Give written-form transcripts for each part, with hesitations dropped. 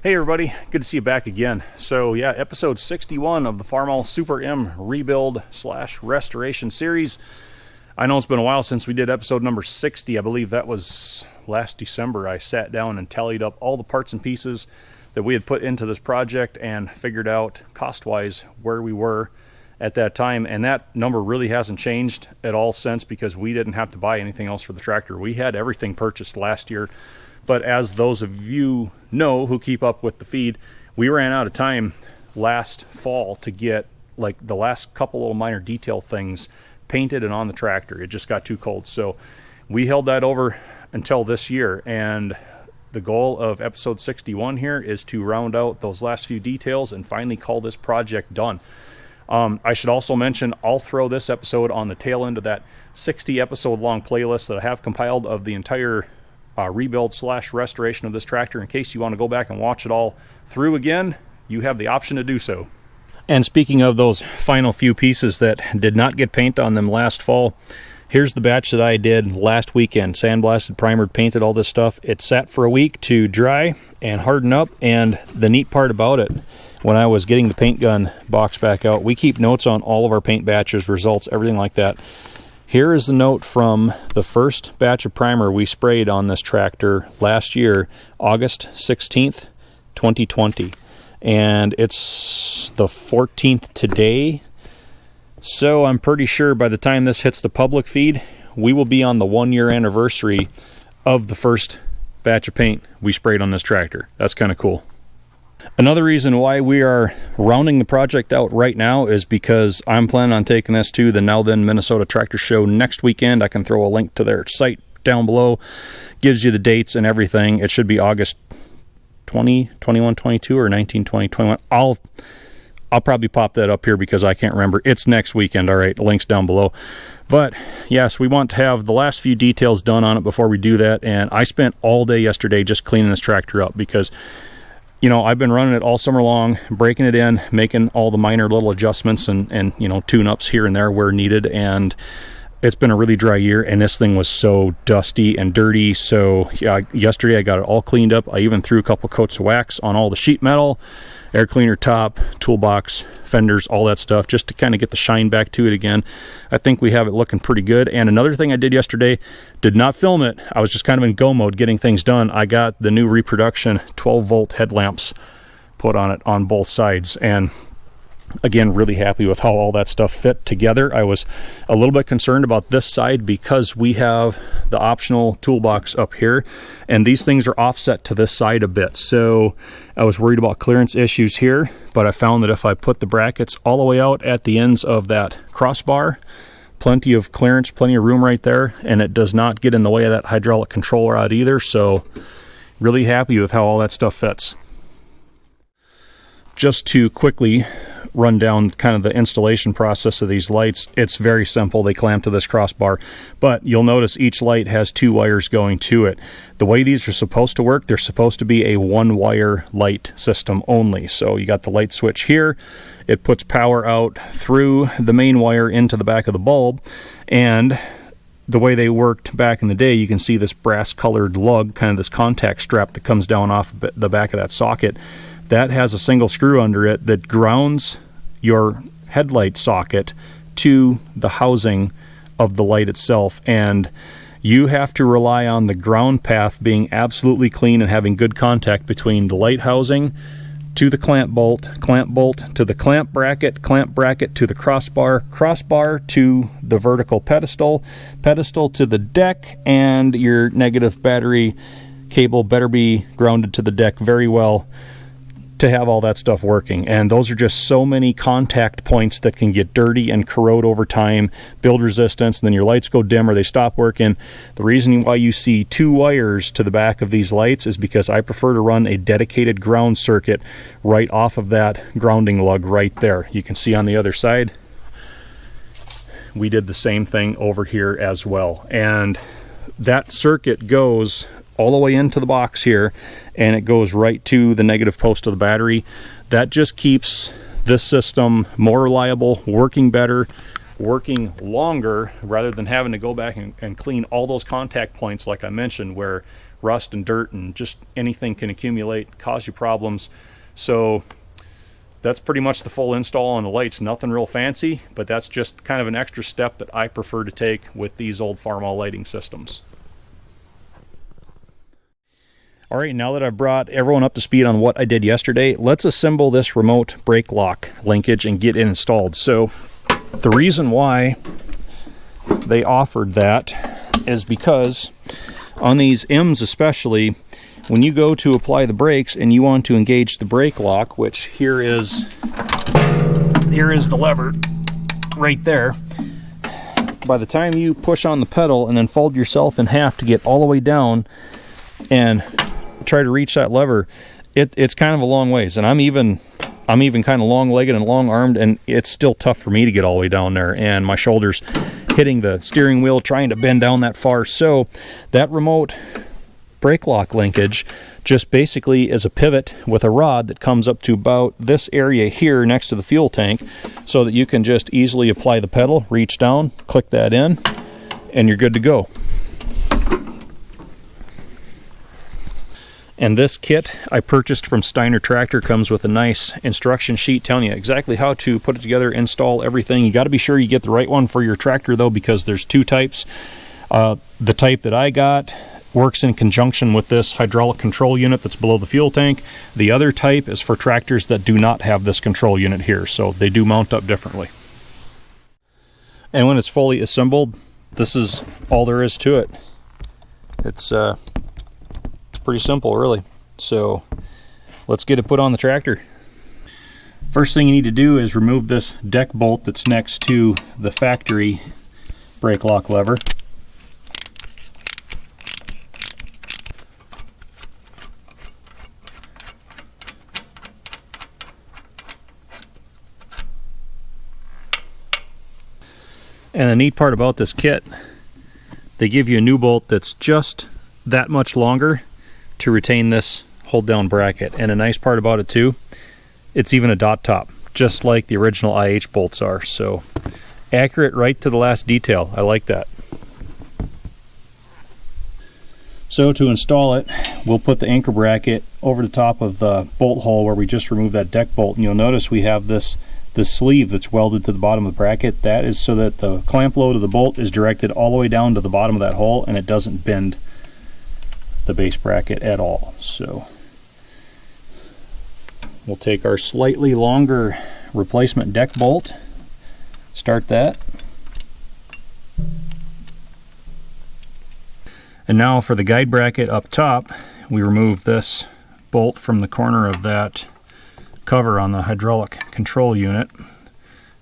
Hey everybody, good to see you back again. So yeah, episode 61 of the Farmall Super M rebuild / restoration series. I know it's been a while since we did episode number 60. I believe that was last December. I sat down and tallied up all the parts and pieces that we had put into this project and figured out cost-wise where we were at that time. And that number really hasn't changed at all since, because we didn't have to buy anything else for the tractor. We had everything purchased last year. But as those of you know who keep up with the feed, we ran out of time last fall to get like the last couple little minor detail things painted and on the tractor. It just got too cold. So we held that over until this year. And the goal of episode 61 here is to round out those last few details and finally call this project done. I should also mention, I'll throw this episode on the tail end of that 60 episode long playlist that I have compiled of the entire rebuild / restoration of this tractor. In case you want to go back and watch it all through again, you have the option to do so. And speaking of those final few pieces that did not get paint on them last fall, here's the batch that I did last weekend. Sandblasted, primered, painted, all this stuff. It sat for a week to dry and harden up. And the neat part about it, when I was getting the paint gun box back out, we keep notes on all of our paint batches, results, everything like that. Here is the note from the first batch of primer we sprayed on this tractor last year, August 16th, 2020. And it's the 14th today. So I'm pretty sure by the time this hits the public feed, we will be on the 1-year anniversary of the first batch of paint we sprayed on this tractor. That's kind of cool. Another reason why we are rounding the project out right now is because I'm planning on taking this to the Now Then Minnesota Tractor Show next weekend. I can throw a link to their site down below. Gives you the dates and everything. It should be August 20, 21, 22 or 19, 20, 21. I'll probably pop that up here because I can't remember. It's next weekend. All right, links down below. But yes, we want to have the last few details done on it before we do that. And I spent all day yesterday just cleaning this tractor up because, you know, I've been running it all summer long, breaking it in, making all the minor little adjustments and you know, tune-ups here and there where needed. And it's been a really dry year, and this thing was so dusty and dirty. So yeah, yesterday I got it all cleaned up. I even threw a couple coats of wax on all the sheet metal, air cleaner top, toolbox, fenders, all that stuff, just to kind of get the shine back to it again. I think we have it looking pretty good. And another thing I did yesterday, did not film it. I was just kind of in go mode getting things done. I got the new reproduction 12-volt headlamps put on it on both sides. And again, really happy with how all that stuff fit together. I was a little bit concerned about this side because we have the optional toolbox up here, and these things are offset to this side a bit. So I was worried about clearance issues here, but I found that if I put the brackets all the way out at the ends of that crossbar, plenty of clearance, plenty of room right there, and it does not get in the way of that hydraulic control rod either. So really happy with how all that stuff fits. Just to quickly run down kind of the installation process of these lights, it's very simple. They clamp to this crossbar, but you'll notice each light has 2 wires going to it. The way these are supposed to work, they're supposed to be a 1-wire light system only. So you got the light switch here. It puts power out through the main wire into the back of the bulb, and the way they worked back in the day, you can see this brass colored lug, kind of this contact strap that comes down off the back of that socket. That has a single screw under it that grounds your headlight socket to the housing of the light itself. And you have to rely on the ground path being absolutely clean and having good contact between the light housing to the clamp bolt to the clamp bracket to the crossbar to the vertical pedestal to the deck, and your negative battery cable better be grounded to the deck very well to have all that stuff working. And those are just so many contact points that can get dirty and corrode over time, build resistance, and then your lights go dim or they stop working. The reason why you see 2 wires to the back of these lights is because I prefer to run a dedicated ground circuit right off of that grounding lug right there. You can see on the other side, we did the same thing over here as well. And that circuit goes all the way into the box here, and it goes right to the negative post of the battery. That just keeps this system more reliable, working better, working longer, rather than having to go back and clean all those contact points like I mentioned, where rust and dirt and just anything can accumulate, cause you problems. So that's pretty much the full install on the lights. Nothing real fancy, but that's just kind of an extra step that I prefer to take with these old Farmall lighting systems. All right, now that I've brought everyone up to speed on what I did yesterday, let's assemble this remote brake lock linkage and get it installed. So the reason why they offered that is because on these M's especially, when you go to apply the brakes and you want to engage the brake lock, which here is the lever right there, by the time you push on the pedal and then fold yourself in half to get all the way down and try to reach that lever, it's kind of a long ways, and I'm even kind of long-legged and long-armed, and it's still tough for me to get all the way down there, and my shoulders hitting the steering wheel trying to bend down that far. So that remote brake lock linkage just basically is a pivot with a rod that comes up to about this area here next to the fuel tank, so that you can just easily apply the pedal, reach down, click that in, and you're good to go. And this kit I purchased from Steiner Tractor comes with a nice instruction sheet telling you exactly how to put it together, install everything. You got to be sure you get the right one for your tractor though, because there's two types. The type that I got works in conjunction with this hydraulic control unit that's below the fuel tank. The other type is for tractors that do not have this control unit here, so they do mount up differently. And when it's fully assembled, this is all there is to it. It's pretty simple, really. So let's get it put on the tractor. First thing you need to do is remove this deck bolt that's next to the factory brake lock lever. And the neat part about this kit, they give you a new bolt that's just that much longer to retain this hold down bracket. And a nice part about it too, it's even a dot top, just like the original IH bolts are. So accurate right to the last detail. I like that. So to install it, we'll put the anchor bracket over the top of the bolt hole where we just removed that deck bolt, and you'll notice we have this sleeve that's welded to the bottom of the bracket. That is so that the clamp load of the bolt is directed all the way down to the bottom of that hole, and it doesn't bend the base bracket at all. So we'll take our slightly longer replacement deck bolt, start that, and now for the guide bracket up top, we remove this bolt from the corner of that cover on the hydraulic control unit,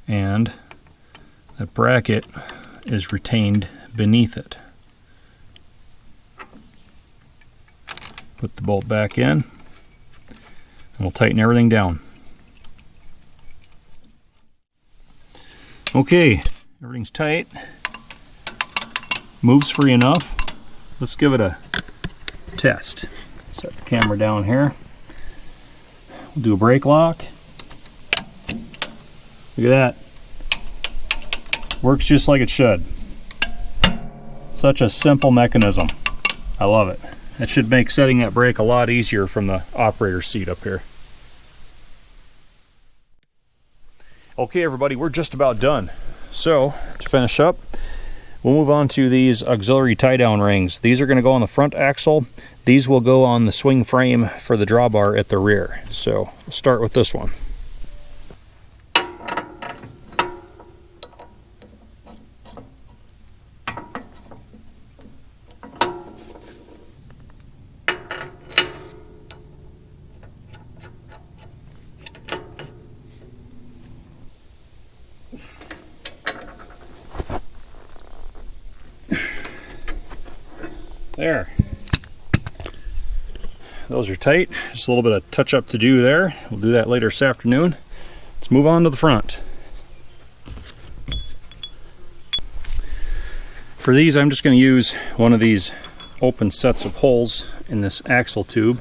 and the bracket is retained beneath it. Put the bolt back in, and we'll tighten everything down. Okay, everything's tight, moves free enough. Let's give it a test. Set the camera down here. We'll do a brake lock. Look at that. Works just like it should. Such a simple mechanism. I love it. That should make setting that brake a lot easier from the operator's seat up here. Okay everybody, we're just about done. So to finish up, we'll move on to these auxiliary tie-down rings. These are going to go on the front axle. These will go on the swing frame for the drawbar at the rear. So we'll start with this one. There. Those are tight. Just a little bit of touch up to do there. We'll do that later this afternoon. Let's move on to the front. For these, I'm just going to use one of these open sets of holes in this axle tube.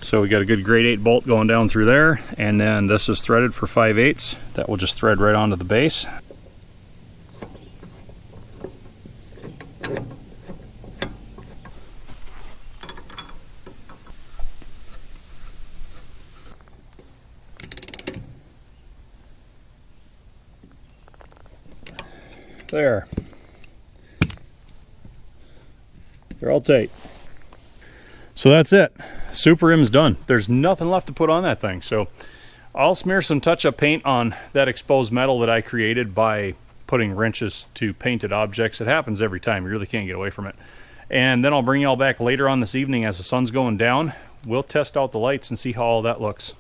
So we got a good grade 8 bolt going down through there, and then this is threaded for 5/8. That will just thread right onto the base. There. They're all tight. So that's it. Super M's done. There's nothing left to put on that thing. So I'll smear some touch-up paint on that exposed metal that I created by putting wrenches to painted objects. It happens every time. You really can't get away from it. And then I'll bring you all back later on this evening as the sun's going down. We'll test out the lights and see how all that looks.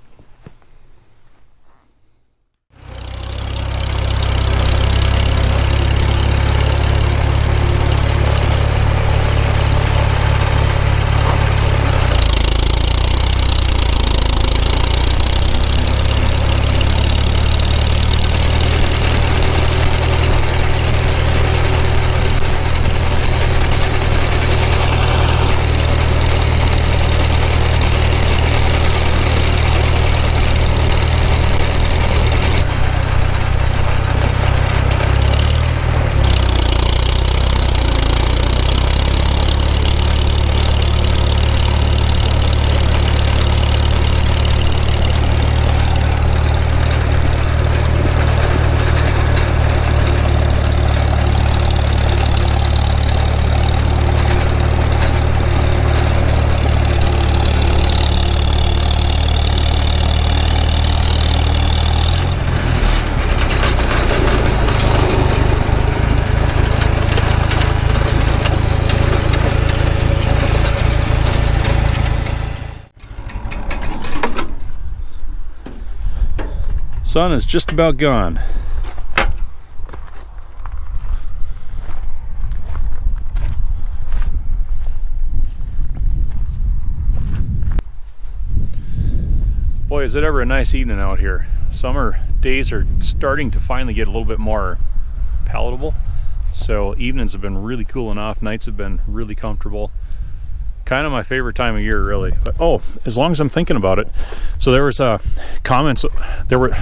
Sun is just about gone. Boy, is it ever a nice evening out here. Summer days are starting to finally get a little bit more palatable. So evenings have been really cooling off. Nights have been really comfortable. Kind of my favorite time of year, really. But oh, as long as I'm thinking about it. So there was comments. There were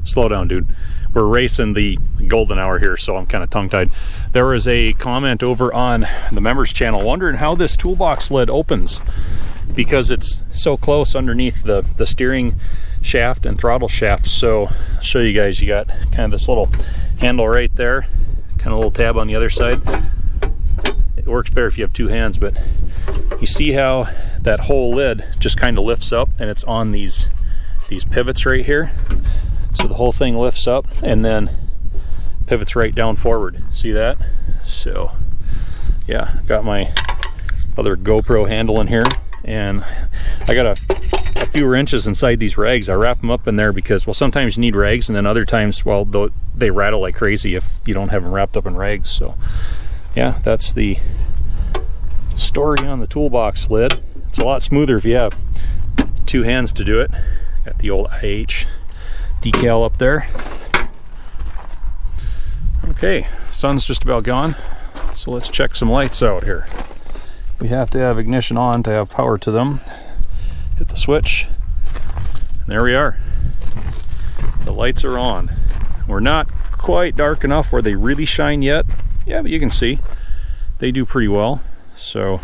slow down, dude. We're racing the golden hour here, so I'm kind of tongue-tied. There was a comment over on the members channel wondering how this toolbox lid opens because it's so close underneath the steering shaft and throttle shaft. So I'll show you guys. You got kind of this little handle right there, kind of a little tab on the other side. It works better if you have two hands, but you see how that whole lid just kind of lifts up, and it's on these pivots right here. So the whole thing lifts up and then pivots right down forward. See that? So yeah, got my other GoPro handle in here, and I got a few wrenches inside these rags. I wrap them up in there because, well, sometimes you need rags, and then other times, well, they rattle like crazy if you don't have them wrapped up in rags. So yeah, that's the story on the toolbox lid. It's a lot smoother if you have two hands to do it. Got the old IH decal up there. Okay, sun's just about gone, so let's check some lights out here. We have to have ignition on to have power to them. Hit the switch, and there we are. The lights are on. We're not quite dark enough where they really shine yet. Yeah, but you can see they do pretty well. So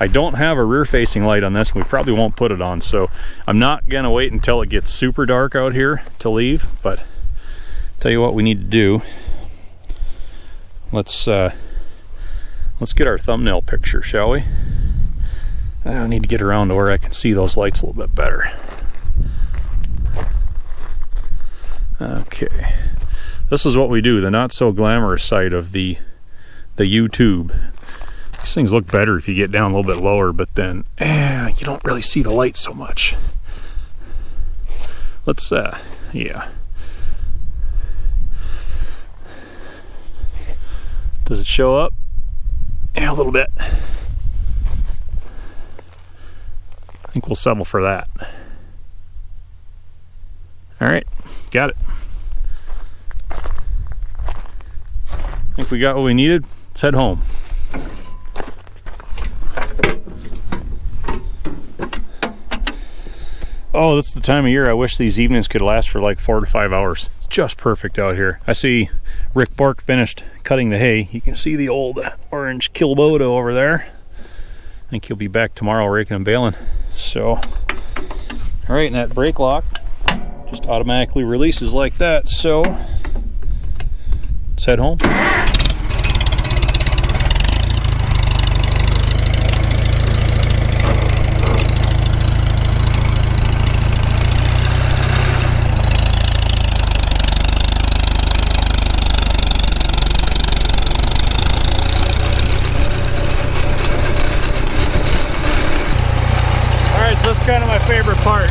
I don't have a rear facing light on this, and we probably won't put it on, so I'm not gonna wait until it gets super dark out here to leave. But tell you what we need to do. Let's get our thumbnail picture, shall we? I need to get around to where I can see those lights a little bit better. Okay, this is what we do, the not so glamorous side of the YouTube. These things look better if you get down a little bit lower, but then you don't really see the light so much. Let's yeah. Does it show up? Yeah, a little bit. I think we'll settle for that. All right, got it. I think we got what we needed. Let's head home. Oh, that's the time of year I wish these evenings could last for like 4 to 5 hours. It's just perfect out here. I see Rick Bork finished cutting the hay. You can see the old orange Kilboda over there. I think he'll be back tomorrow raking and baling. So, all right, and that brake lock just automatically releases like that. So Let's head home. Alright, so this is kind of my favorite part.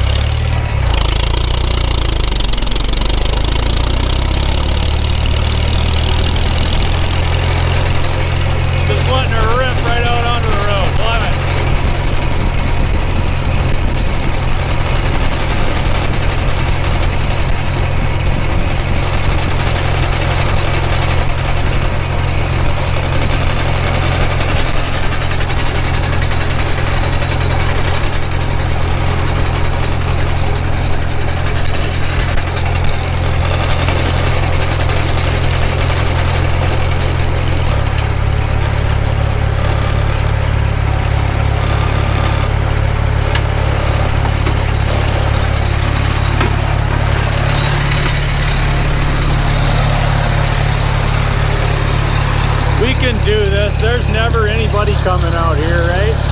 Just letting her rip right out onto the road. Love it. We can do this. There's never anybody coming out here, right?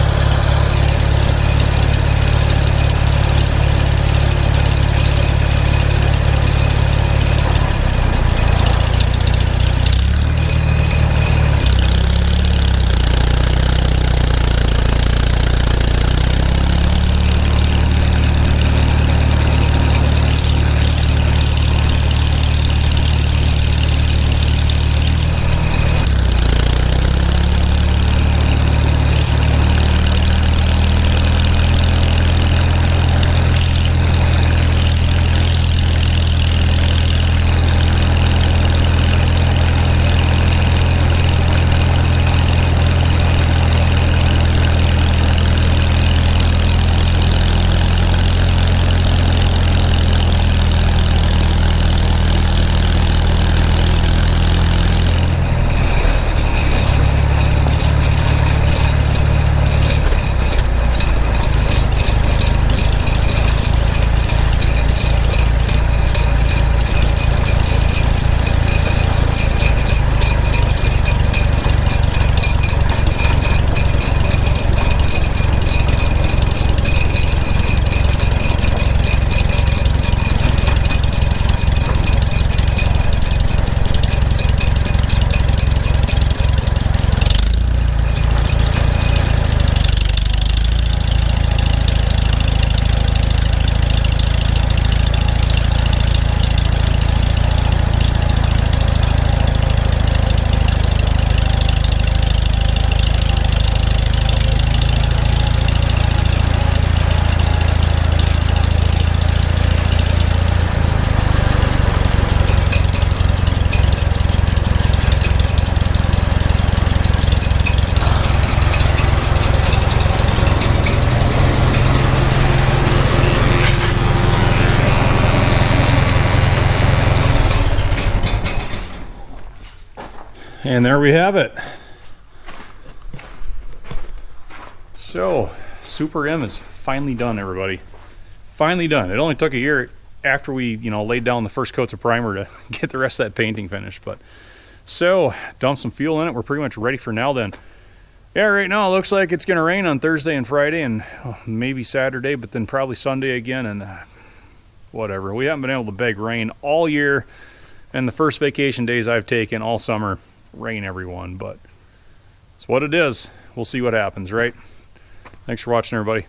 And there we have it. So, Super M is finally done, everybody. Finally done. It only took a year after we, laid down the first coats of primer to get the rest of that painting finished. But so, dumped some fuel in it. We're pretty much ready for now then. Yeah, right now it looks like it's going to rain on Thursday and Friday and maybe Saturday, but then probably Sunday again and whatever. We haven't been able to beg rain all year, and the first vacation days I've taken all summer, rain everyone, but it's what it is. We'll see what happens, right? Thanks for watching, everybody.